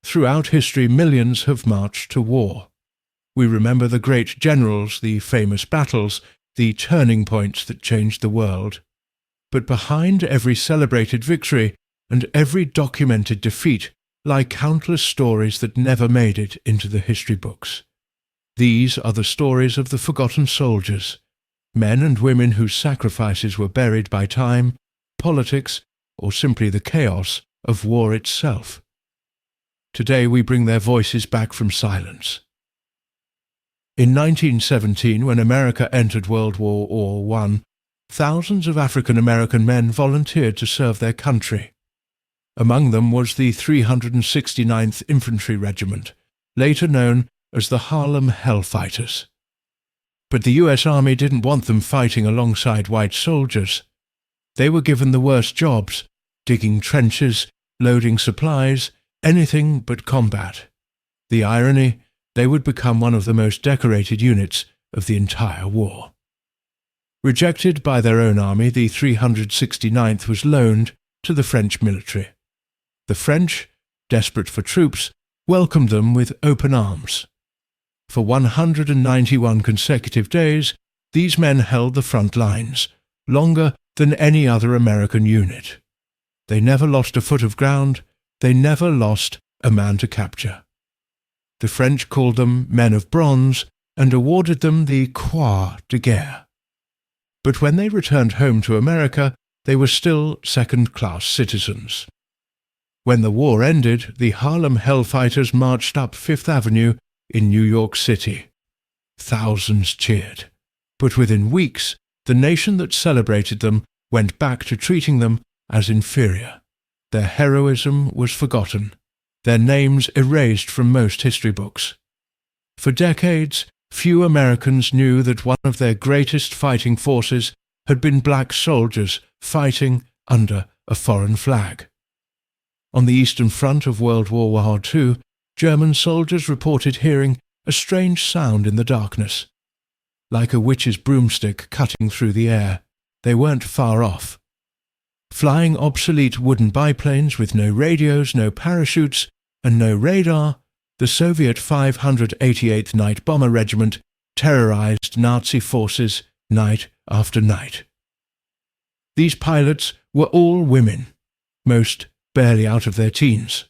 throughout history millions have marched to war. We remember the great generals, the famous battles, the turning points that changed the world. But behind every celebrated victory and every documented defeat lie countless stories that never made it into the history books. These are the stories of the forgotten soldiers, men and women whose sacrifices were buried by time, politics, or simply the chaos of war itself. Today we bring their voices back from silence. In 1917, when America entered World War I, thousands of African-American men volunteered to serve their country. Among them was the 369th Infantry Regiment, later known as the Harlem Hellfighters. But the U.S. Army didn't want them fighting alongside white soldiers. They were given the worst jobs, digging trenches, loading supplies, anything but combat. The irony, they would become one of the most decorated units of the entire war. Rejected by their own army, the 369th was loaned to the French military. The French, desperate for troops, welcomed them with open arms. For 191 consecutive days, these men held the front lines, longer than any other American unit. They never lost a foot of ground, they never lost a man to capture. The French called them men of bronze and awarded them the Croix de Guerre. But when they returned home to America, they were still second-class citizens. When the war ended, the Harlem Hellfighters marched up Fifth Avenue in New York City. Thousands cheered, but within weeks, the nation that celebrated them went back to treating them as inferior. Their heroism was forgotten, their names erased from most history books. For decades, few Americans knew that one of their greatest fighting forces had been black soldiers fighting under a foreign flag. On the Eastern Front of World War II, German soldiers reported hearing a strange sound in the darkness. Like a witch's broomstick cutting through the air, they weren't far off. Flying obsolete wooden biplanes with no radios, no parachutes, and no radar, the Soviet 588th Night Bomber Regiment terrorized Nazi forces night after night. These pilots were all women, most barely out of their teens.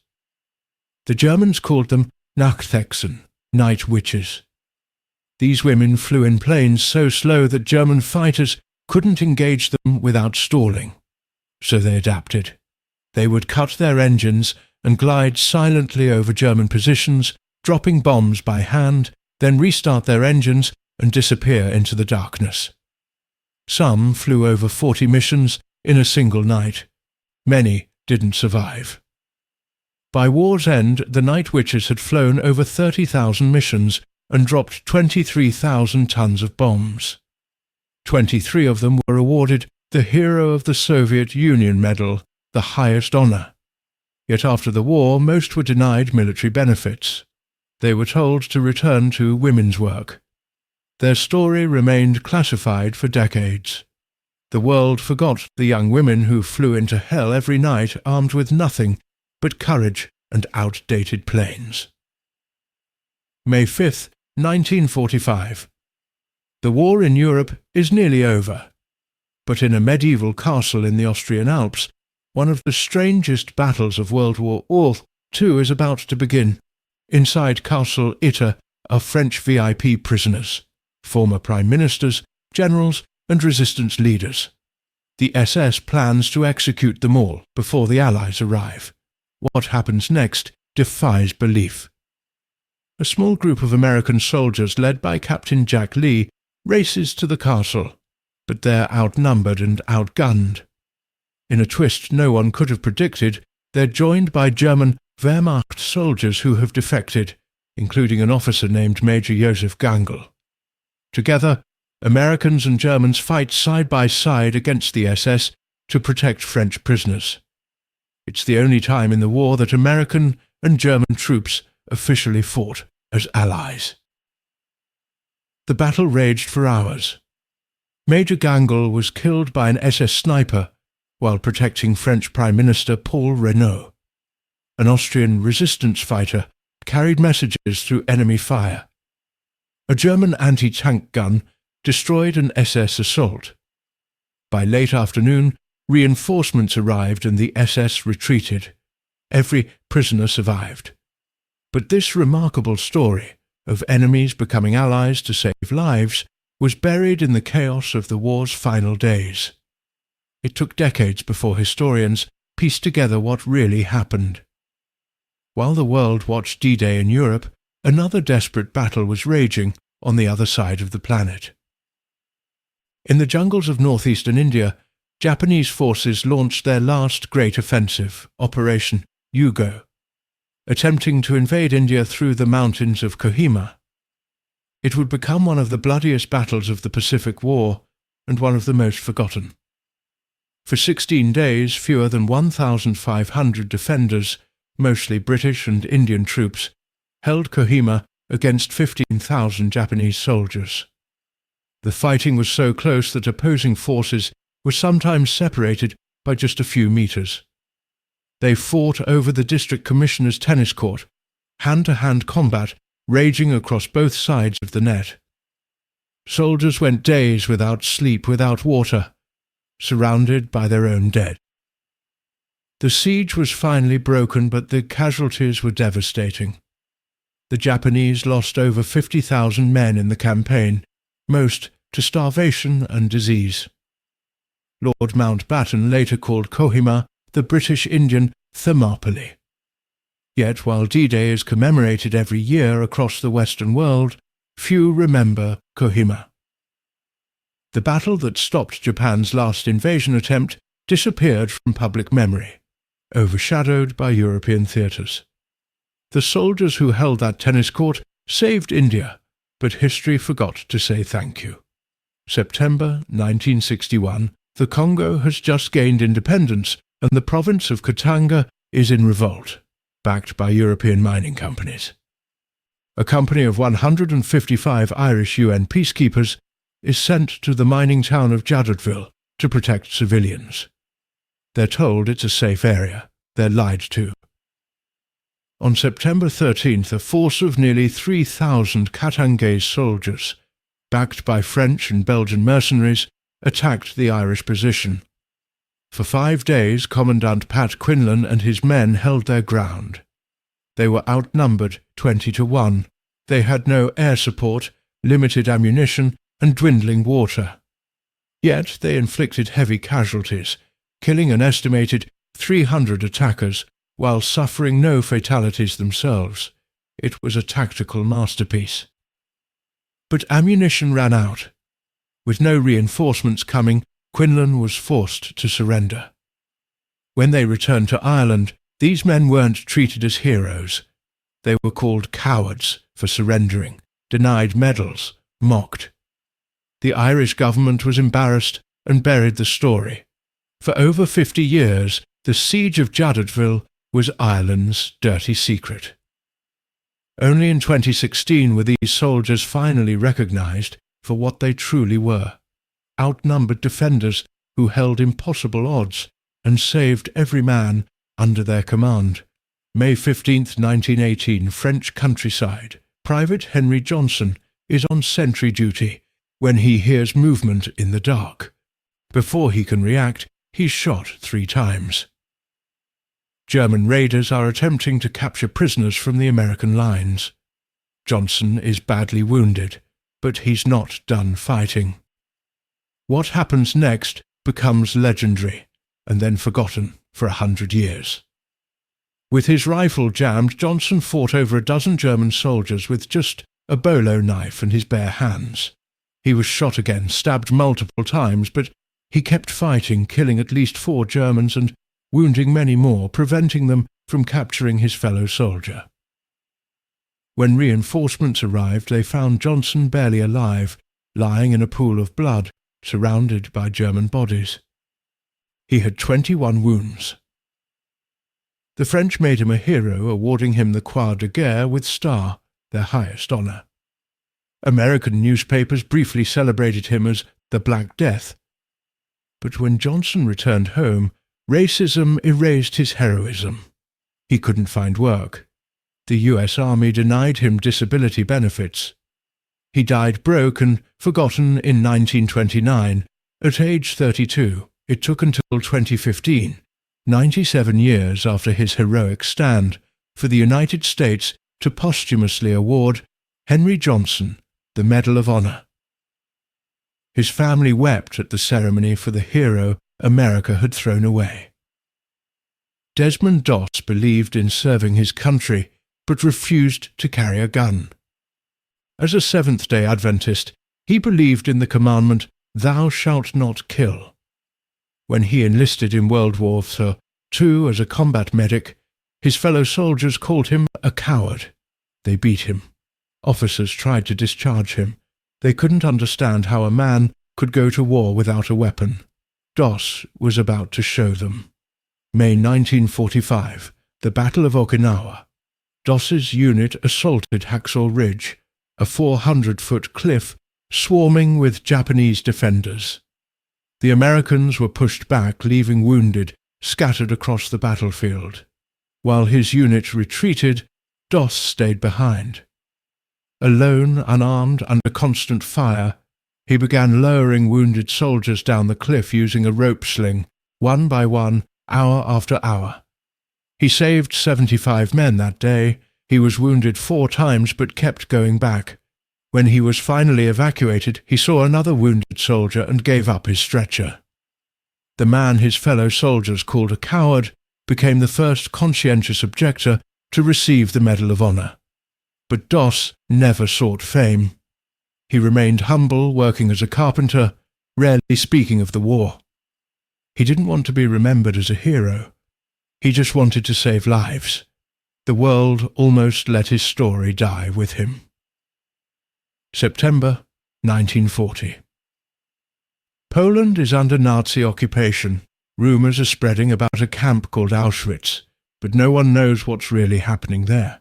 The Germans called them Nachthexen, night witches. These women flew in planes so slow that German fighters couldn't engage them without stalling. So they adapted. They would cut their engines and glide silently over German positions, dropping bombs by hand, then restart their engines and disappear into the darkness. Some flew over 40 missions in a single night. Many didn't survive. By war's end, the Night Witches had flown over 30,000 missions and dropped 23,000 tons of bombs. 23 of them were awarded the Hero of the Soviet Union Medal, the highest honor. Yet after the war, most were denied military benefits. They were told to return to women's work. Their story remained classified for decades. The world forgot the young women who flew into hell every night armed with nothing but courage and outdated planes. May 5th, 1945. The war in Europe is nearly over. But in a medieval castle in the Austrian Alps, one of the strangest battles of World War II is about to begin. Inside Castle Itter are French VIP prisoners, former prime ministers, generals, and resistance leaders. The SS plans to execute them all before the Allies arrive. What happens next defies belief. A small group of American soldiers led by Captain Jack Lee races to the castle, but they're outnumbered and outgunned. In a twist no one could have predicted, they're joined by German Wehrmacht soldiers who have defected, including an officer named Major Joseph Gangl. Together, Americans and Germans fight side by side against the SS to protect French prisoners. It's the only time in the war that American and German troops officially fought as allies. The battle raged for hours. Major Gangl was killed by an SS sniper while protecting French Prime Minister Paul Reynaud. an Austrian resistance fighter, carried messages through enemy fire. A German anti-tank gun destroyed an SS assault. By late afternoon, reinforcements arrived and the SS retreated. Every prisoner survived. But this remarkable story of enemies becoming allies to save lives was buried in the chaos of the war's final days. It took decades before historians pieced together what really happened. While the world watched D-Day in Europe, another desperate battle was raging on the other side of the planet. In the jungles of northeastern India, Japanese forces launched their last great offensive, Operation Yugo, attempting to invade India through the mountains of Kohima. It would become one of the bloodiest battles of the Pacific War and one of the most forgotten. For 16 days, fewer than 1,500 defenders, mostly British and Indian troops, held Kohima against 15,000 Japanese soldiers. The fighting was so close that opposing forces were sometimes separated by just a few meters. They fought over the district commissioner's tennis court, hand-to-hand combat raging across both sides of the net. Soldiers went days without sleep, without water, surrounded by their own dead. The siege was finally broken, but the casualties were devastating. The Japanese lost over 50,000 men in the campaign, most to starvation and disease. Lord Mountbatten later called Kohima the British Indian Thermopylae. Yet while D-Day is commemorated every year across the Western world, few remember Kohima. The battle that stopped Japan's last invasion attempt disappeared from public memory, overshadowed by European theatres. The soldiers who held that tennis court saved India, but history forgot to say thank you. September 1961, the Congo has just gained independence and the province of Katanga is in revolt, backed by European mining companies. A company of 155 Irish UN peacekeepers is sent to the mining town of Jadotville to protect civilians. They're told it's a safe area. They're lied to. On September 13th, a force of nearly 3,000 Katangese soldiers, backed by French and Belgian mercenaries, attacked the Irish position. For 5 days, Commandant Pat Quinlan and his men held their ground. They were outnumbered 20-1. They had no air support, limited ammunition, and dwindling water. Yet they inflicted heavy casualties, killing an estimated 300 attackers while suffering no fatalities themselves. It was a tactical masterpiece. But ammunition ran out. With no reinforcements coming, Quinlan was forced to surrender. When they returned to Ireland, these men weren't treated as heroes. They were called cowards for surrendering, denied medals, mocked. The Irish government was embarrassed and buried the story. For over 50 years, the siege of Jadotville was Ireland's dirty secret. Only in 2016 were these soldiers finally recognized for what they truly were, outnumbered defenders who held impossible odds and saved every man under their command. May 15, 1918, French countryside. Private Henry Johnson is on sentry duty when he hears movement in the dark. Before he can react, he's shot 3 times. German raiders are attempting to capture prisoners from the American lines. Johnson is badly wounded, but he's not done fighting. What happens next becomes legendary, and then forgotten for 100 years. With his rifle jammed, Johnson fought over a dozen German soldiers with just a bolo knife in his bare hands. He was shot again, stabbed multiple times, but he kept fighting, killing at least 4 Germans and wounding many more, preventing them from capturing his fellow soldier. When reinforcements arrived, they found Johnson barely alive, lying in a pool of blood, surrounded by German bodies. He had 21 wounds. The French made him a hero, awarding him the Croix de Guerre with Star, their highest honour. American newspapers briefly celebrated him as the Black Death. But when Johnson returned home, racism erased his heroism. He couldn't find work. The US Army denied him disability benefits. He died broke and forgotten in 1929, at age 32. It took until 2015, 97 years after his heroic stand, for the United States to posthumously award Henry Johnson the Medal of Honor. His family wept at the ceremony for the hero America had thrown away. Desmond Doss believed in serving his country, but refused to carry a gun. As a Seventh-day Adventist, he believed in the commandment, "Thou shalt not kill." When he enlisted in World War II as a combat medic, his fellow soldiers called him a coward. They beat him. Officers tried to discharge him. They couldn't understand how a man could go to war without a weapon. Doss was about to show them. May 1945, the Battle of Okinawa. Doss's unit assaulted Hacksaw Ridge, a 400-foot cliff swarming with Japanese defenders. The Americans were pushed back, leaving wounded scattered across the battlefield. While his unit retreated, Doss stayed behind. Alone, unarmed, under constant fire, he began lowering wounded soldiers down the cliff using a rope sling, one by one, hour after hour. He saved 75 men that day. He was wounded 4 times but kept going back. When he was finally evacuated, he saw another wounded soldier and gave up his stretcher. The man his fellow soldiers called a coward became the first conscientious objector to receive the Medal of Honor. But Doss never sought fame. He remained humble, working as a carpenter, rarely speaking of the war. He didn't want to be remembered as a hero. He just wanted to save lives. The world almost let his story die with him. September 1940. Poland is under Nazi occupation. Rumours are spreading about a camp called Auschwitz, but no one knows what's really happening there.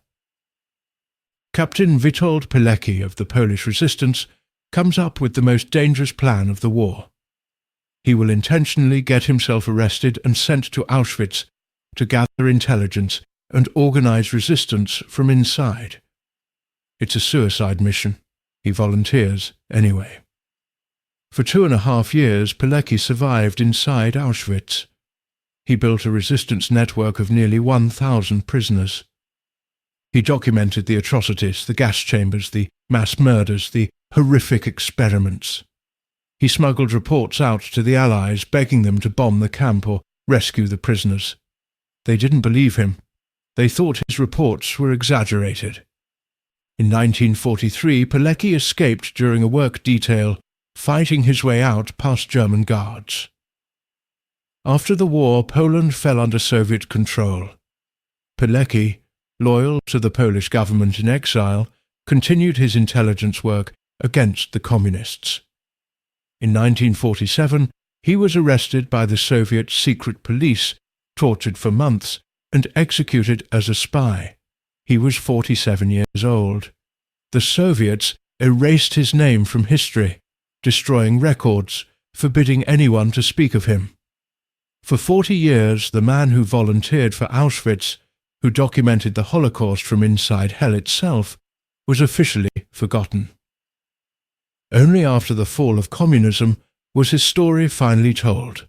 Captain Witold Pilecki of the Polish resistance comes up with the most dangerous plan of the war. He will intentionally get himself arrested and sent to Auschwitz to gather intelligence and organize resistance from inside. It's a suicide mission. He volunteers anyway. For 2.5 years, Pilecki survived inside Auschwitz. He built a resistance network of nearly 1,000 prisoners. He documented the atrocities, the gas chambers, the mass murders, the horrific experiments. He smuggled reports out to the Allies, begging them to bomb the camp or rescue the prisoners. They didn't believe him. They thought his reports were exaggerated. In 1943, Pilecki escaped during a work detail, fighting his way out past German guards. After the war, Poland fell under Soviet control. Pilecki, loyal to the Polish government in exile, continued his intelligence work against the communists. In 1947, he was arrested by the Soviet secret police, tortured for months, and executed as a spy. He was 47 years old. The Soviets erased his name from history, destroying records, forbidding anyone to speak of him. For 40 years, the man who volunteered for Auschwitz, who documented the Holocaust from inside hell itself, was officially forgotten. Only after the fall of communism was his story finally told.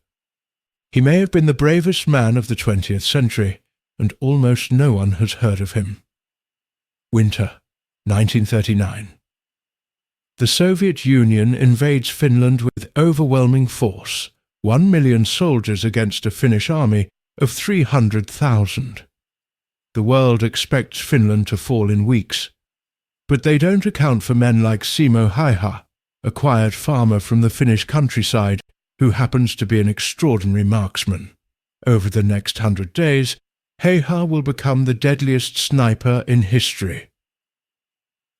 He may have been the bravest man of the 20th century, and almost no one has heard of him. Winter, 1939. The Soviet Union invades Finland with overwhelming force, 1 million soldiers against a Finnish army of 300,000. The world expects Finland to fall in weeks. But they don't account for men like Simo Häyhä, a quiet farmer from the Finnish countryside who happens to be an extraordinary marksman. Over the next 100 days, Häyhä will become the deadliest sniper in history.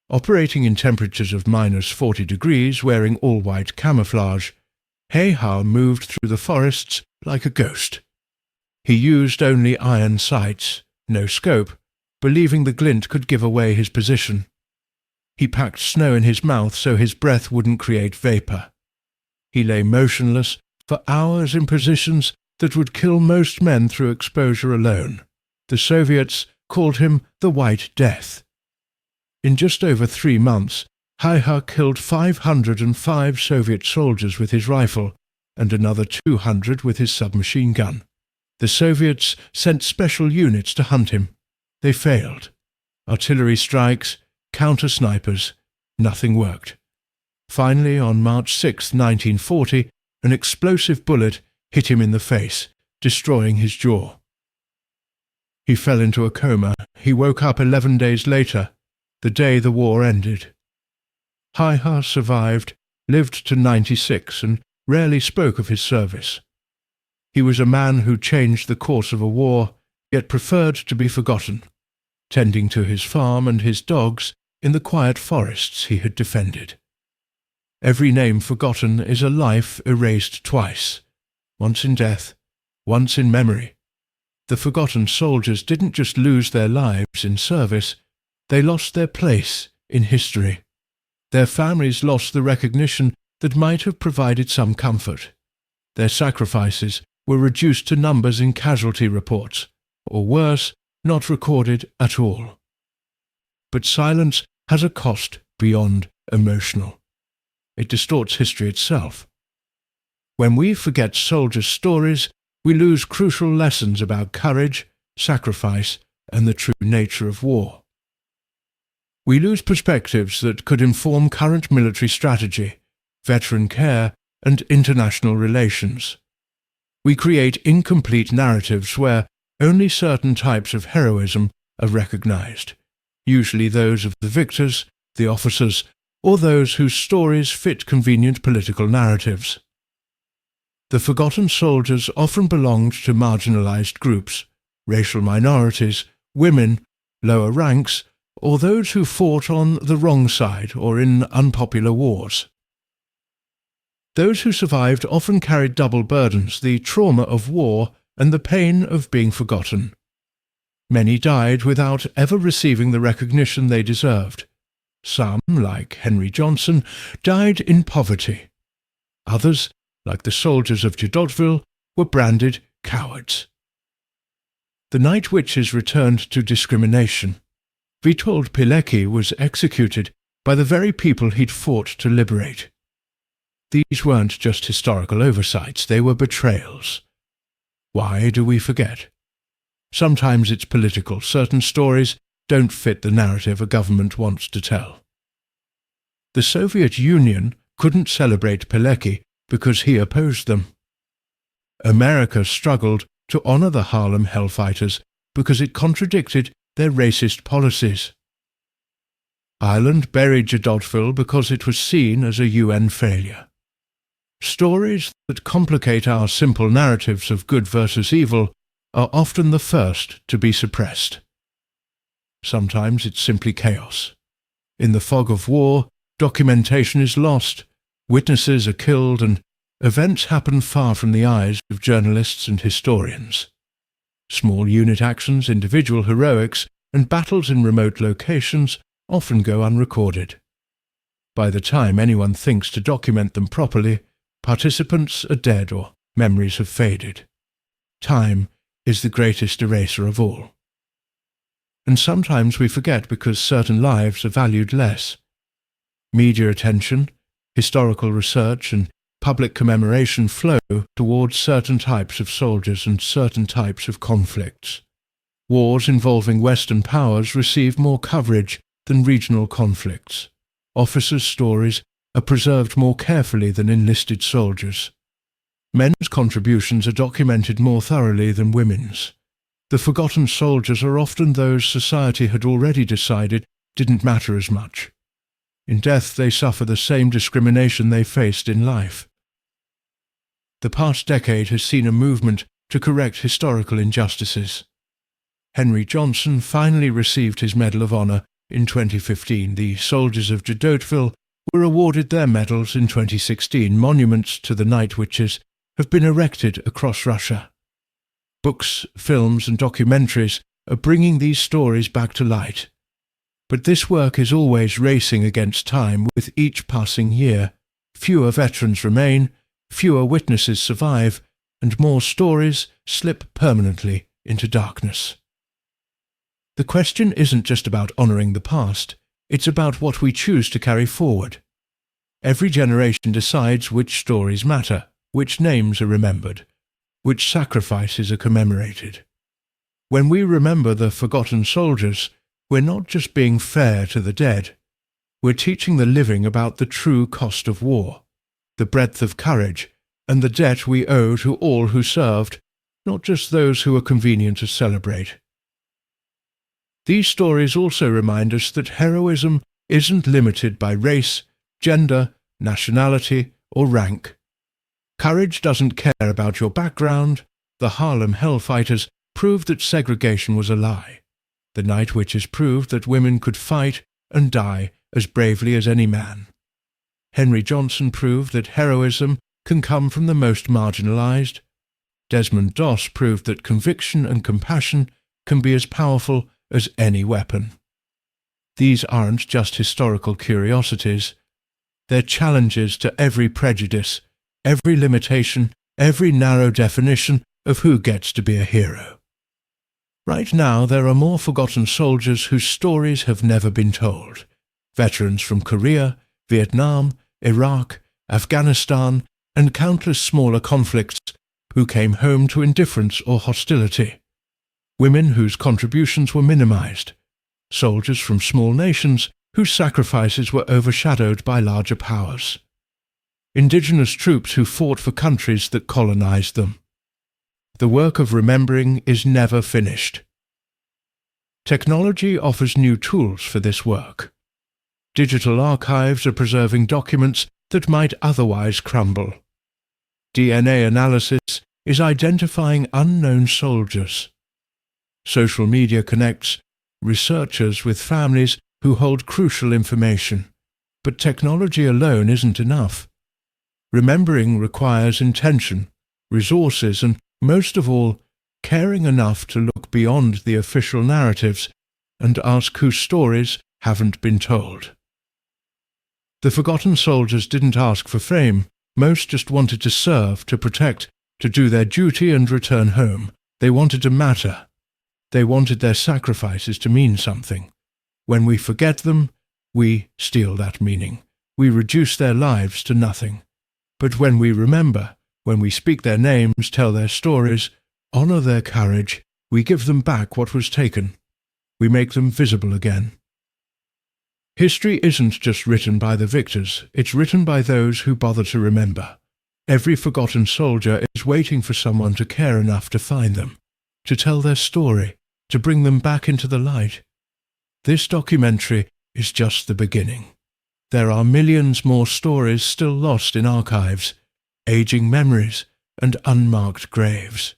Operating in temperatures of -40 degrees, wearing all-white camouflage, Häyhä moved through the forests like a ghost. He used only iron sights, no scope, believing the glint could give away his position. He packed snow in his mouth so his breath wouldn't create vapor. He lay motionless for hours in positions that would kill most men through exposure alone. The Soviets called him the White Death. In just over 3 months, Haiha killed 505 Soviet soldiers with his rifle and another 200 with his submachine gun. The Soviets sent special units to hunt him. They failed. Artillery strikes, counter-snipers, nothing worked. Finally, on March 6, 1940, an explosive bullet hit him in the face, destroying his jaw. He fell into a coma. He woke up 11 days later, the day the war ended. Haiha survived, lived to 96, and rarely spoke of his service. He was a man who changed the course of a war, yet preferred to be forgotten, tending to his farm and his dogs in the quiet forests he had defended. Every name forgotten is a life erased twice, once in death, once in memory. The forgotten soldiers didn't just lose their lives in service, they lost their place in history. Their families lost the recognition that might have provided some comfort. Their sacrifices were reduced to numbers in casualty reports, or worse, not recorded at all. But silence has a cost beyond emotional. It distorts history itself. When we forget soldiers' stories, we lose crucial lessons about courage, sacrifice, and the true nature of war. We lose perspectives that could inform current military strategy, veteran care, and international relations. We create incomplete narratives where only certain types of heroism are recognized, usually those of the victors, the officers, or those whose stories fit convenient political narratives. The forgotten soldiers often belonged to marginalized groups, racial minorities, women, lower ranks, or those who fought on the wrong side or in unpopular wars. Those who survived often carried double burdens, the trauma of war and the pain of being forgotten. Many died without ever receiving the recognition they deserved. Some, like Henry Johnson, died in poverty. Others, like the soldiers of Jadotville, were branded cowards. The night witches returned to discrimination. Witold Pilecki was executed by the very people he'd fought to liberate. These weren't just historical oversights, they were betrayals. Why do we forget? Sometimes it's political. Certain stories don't fit the narrative a government wants to tell. The Soviet Union couldn't celebrate Pilecki because he opposed them. America struggled to honor the Harlem Hellfighters because it contradicted their racist policies. Ireland buried Jadotville because it was seen as a UN failure. Stories that complicate our simple narratives of good versus evil are often the first to be suppressed. Sometimes it's simply chaos. In the fog of war, documentation is lost, witnesses are killed, and events happen far from the eyes of journalists and historians. Small unit actions, individual heroics, and battles in remote locations often go unrecorded. By the time anyone thinks to document them properly, participants are dead or memories have faded. Time is the greatest eraser of all. And sometimes we forget because certain lives are valued less. Media attention, historical research, and public commemoration flow towards certain types of soldiers and certain types of conflicts. Wars involving Western powers receive more coverage than regional conflicts. Officers' stories are preserved more carefully than enlisted soldiers. Men's contributions are documented more thoroughly than women's. The forgotten soldiers are often those society had already decided didn't matter as much. In death they suffer the same discrimination they faced in life. The past decade has seen a movement to correct historical injustices. Henry Johnson finally received his Medal of Honor in 2015. The soldiers of Jadotville were awarded their medals in 2016. Monuments to the Night Witches have been erected across Russia. Books, films, and documentaries are bringing these stories back to light. But this work is always racing against time. With each passing year, fewer veterans remain, fewer witnesses survive, and more stories slip permanently into darkness. The question isn't just about honouring the past, it's about what we choose to carry forward. Every generation decides which stories matter, which names are remembered, which sacrifices are commemorated. When we remember the forgotten soldiers, we're not just being fair to the dead, we're teaching the living about the true cost of war, the breadth of courage, and the debt we owe to all who served, not just those who are convenient to celebrate. These stories also remind us that heroism isn't limited by race, gender, nationality, or rank. Courage doesn't care about your background. The Harlem Hellfighters proved that segregation was a lie. The Night Witches proved that women could fight and die as bravely as any man. Henry Johnson proved that heroism can come from the most marginalized. Desmond Doss proved that conviction and compassion can be as powerful as any weapon. These aren't just historical curiosities. They're challenges to every prejudice, every limitation, every narrow definition of who gets to be a hero. Right now, there are more forgotten soldiers whose stories have never been told. Veterans from Korea, Vietnam, Iraq, Afghanistan, and countless smaller conflicts who came home to indifference or hostility. Women whose contributions were minimized. Soldiers from small nations whose sacrifices were overshadowed by larger powers. Indigenous troops who fought for countries that colonized them. The work of remembering is never finished. Technology offers new tools for this work. Digital archives are preserving documents that might otherwise crumble. DNA analysis is identifying unknown soldiers. Social media connects researchers with families who hold crucial information, but technology alone isn't enough. Remembering requires intention, resources, and, most of all, caring enough to look beyond the official narratives and ask whose stories haven't been told. The forgotten soldiers didn't ask for fame. Most just wanted to serve, to protect, to do their duty and return home. They wanted to matter. They wanted their sacrifices to mean something. When we forget them, we steal that meaning. We reduce their lives to nothing. But when we remember, when we speak their names, tell their stories, honor their courage, we give them back what was taken. We make them visible again. History isn't just written by the victors, it's written by those who bother to remember. Every forgotten soldier is waiting for someone to care enough to find them, to tell their story, to bring them back into the light. This documentary is just the beginning. There are millions more stories still lost in archives, aging memories, and unmarked graves.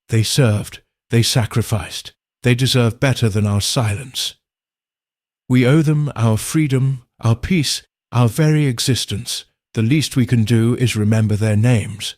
They served, they sacrificed, they deserve better than our silence. We owe them our freedom, our peace, our very existence. The least we can do is remember their names.